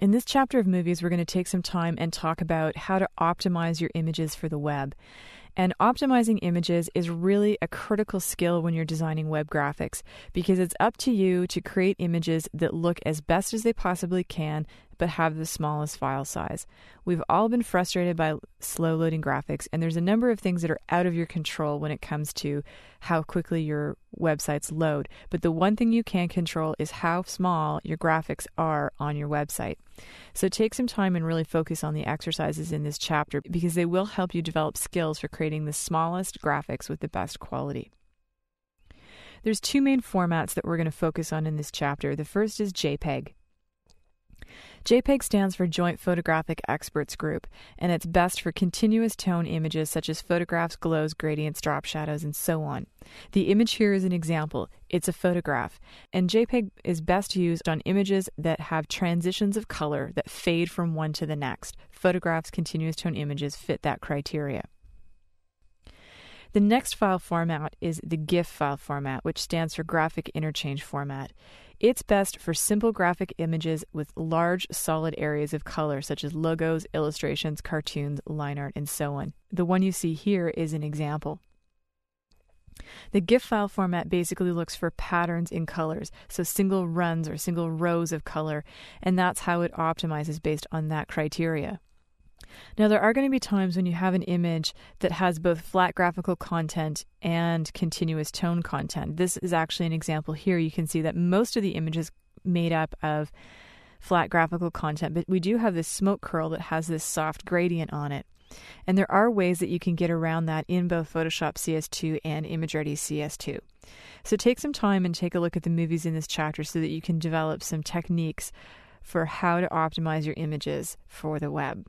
In this chapter of movies, we're going to take some time and talk about how to optimize your images for the web. And optimizing images is really a critical skill when you're designing web graphics, because it's up to you to create images that look as best as they possibly can, but have the smallest file size. We've all been frustrated by slow loading graphics, and there's a number of things that are out of your control when it comes to how quickly your websites load. But the one thing you can control is how small your graphics are on your website. So take some time and really focus on the exercises in this chapter, because they will help you develop skills for creating the smallest graphics with the best quality. There's two main formats that we're going to focus on in this chapter. The first is JPEG. JPEG stands for Joint Photographic Experts Group, and it's best for continuous tone images such as photographs, glows, gradients, drop shadows, and so on. The image here is an example. It's a photograph, and JPEG is best used on images that have transitions of color that fade from one to the next. Photographs, continuous tone images fit that criteria. The next file format is the GIF file format, which stands for Graphic Interchange Format. It's best for simple graphic images with large, solid areas of color, such as logos, illustrations, cartoons, line art, and so on. The one you see here is an example. The GIF file format basically looks for patterns in colors, so single runs or single rows of color, and that's how it optimizes based on that criteria. Now, there are going to be times when you have an image that has both flat graphical content and continuous tone content. This is actually an example here. You can see that most of the image is made up of flat graphical content, but we do have this smoke curl that has this soft gradient on it. And there are ways that you can get around that in both Photoshop CS2 and ImageReady CS2. So take some time and take a look at the movies in this chapter so that you can develop some techniques for how to optimize your images for the web.